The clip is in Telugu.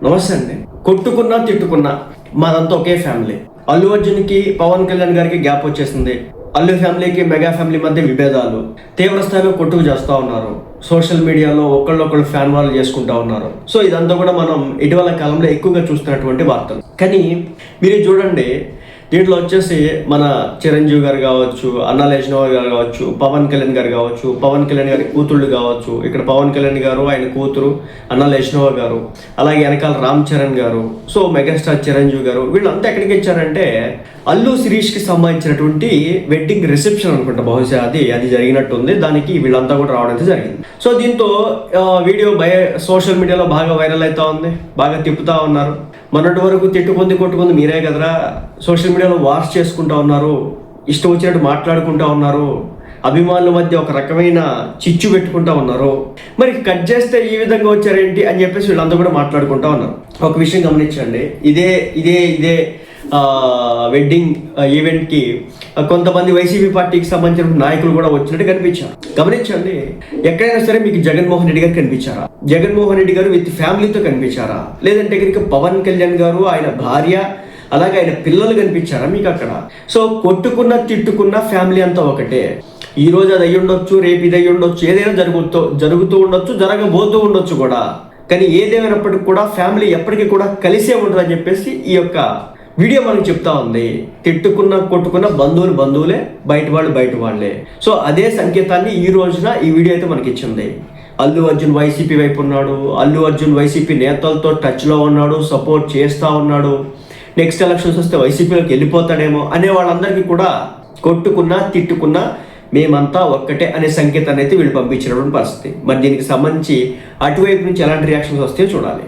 నమస్తే అండి. కొట్టుకున్నా తిట్టుకున్నా మాదంతా ఒకే ఫ్యామిలీ. అల్లు అర్జున్కి పవన్ కళ్యాణ్ గారికి గ్యాప్ వచ్చేసింది. అల్లు ఫ్యామిలీకి మెగా ఫ్యామిలీ మధ్య విభేదాలు, తీవ్ర స్థాయిలో కొట్టుకు చేస్తూ ఉన్నారు. సోషల్ మీడియాలో ఒకళ్ళొకళ్ళు ఫ్యాన్ వాళ్ళు చేసుకుంటా ఉన్నారు. సో ఇదంతా కూడా మనం ఇటీవల కాలంలో ఎక్కువగా చూస్తున్నటువంటి వార్తలు. కానీ మీరు చూడండి, దీంట్లో వచ్చేసి మన చిరంజీవి గారు కావచ్చు, అన్నా లేచినవారు గారు కావచ్చు, పవన్ కళ్యాణ్ గారు కావచ్చు, పవన్ కళ్యాణ్ గారి కూతుళ్ళు కావచ్చు, ఇక్కడ పవన్ కళ్యాణ్ గారు, ఆయన కూతురు అన్నా లేచినవారు గారు, అలాగే వెనకాల రామ్ చరణ్ గారు, సో మెగాస్టార్ చిరంజీవి గారు, వీళ్ళంతా ఎక్కడికి ఇచ్చారంటే అల్లు శిరీష్కి సంబంధించినటువంటి వెడ్డింగ్ రిసెప్షన్ అనుకుంటా, బహుశా అది జరిగినట్టుంది. దానికి వీళ్ళంతా కూడా రావడం అయితే జరిగింది. సో దీంతో వీడియో సోషల్ మీడియాలో బాగా వైరల్ అవుతా ఉంది, బాగా తిప్పుతా ఉన్నారు. మొన్నటి వరకు కొట్టుకుంది మీరే కదరా, సోషల్ మీడియాలో వార్స్ చేసుకుంటా ఉన్నారు, ఇష్టం వచ్చినట్టు మాట్లాడుకుంటా ఉన్నారు, అభిమానుల మధ్య ఒక రకమైన చిచ్చు పెట్టుకుంటా ఉన్నారు, మరి కట్ చేస్తే ఈ విధంగా వచ్చారేంటి అని చెప్పేసి వీళ్ళంతా కూడా మాట్లాడుకుంటా ఉన్నారు. ఒక విషయం గమనించండి, ఇదే వెడ్డింగ్ ఈవెంట్కి కొంతమంది వైసీపీ పార్టీకి సంబంధించిన నాయకులు కూడా వచ్చినట్టు కనిపించారు. గమనించండి, ఎక్కడైనా సరే మీకు జగన్మోహన్ రెడ్డి గారు కనిపించారా? జగన్మోహన్ రెడ్డి గారు విత్ ఫ్యామిలీతో కనిపించారా? లేదంటే కనుక పవన్ కళ్యాణ్ గారు, ఆయన భార్య, అలాగే ఆయన పిల్లలు కనిపించారా మీకు అక్కడ? సో కొట్టుకున్న తిట్టుకున్న ఫ్యామిలీ అంతా ఒకటే. ఈ రోజు అది అయ్యి ఉండొచ్చు, రేపు ఇది అయ్యి ఉండొచ్చు, ఏదైనా జరుగుతూ ఉండొచ్చు, జరగబోతూ ఉండొచ్చు కూడా. కానీ ఏదేమైనప్పటికీ కూడా ఫ్యామిలీ ఎప్పటికీ కూడా కలిసే ఉంటుందని చెప్పేసి ఈ యొక్క వీడియో మనకు చెప్తా ఉంది. కొట్టుకున్న బంధువులే, బయట వాళ్ళే. సో అదే సంకేతాన్ని ఈ రోజున ఈ వీడియో అయితే మనకి ఇచ్చింది. అల్లు అర్జున్ వైసీపీ వైపు ఉన్నాడు, అల్లు అర్జున్ వైసీపీ నేతలతో టచ్లో ఉన్నాడు, సపోర్ట్ చేస్తూ ఉన్నాడు, నెక్స్ట్ ఎలక్షన్స్ వస్తే వైసీపీలోకి వెళ్ళిపోతాడేమో అనే వాళ్ళందరికీ కూడా కొట్టుకున్నా తిట్టుకున్నా మేమంతా ఒక్కటే అనే సంకేతాన్ని అయితే వీళ్ళు పంపించినటువంటి పరిస్థితి. మరి దీనికి సంబంధించి అటువైపు నుంచి ఎలాంటి రియాక్షన్స్ వస్తాయో చూడాలి.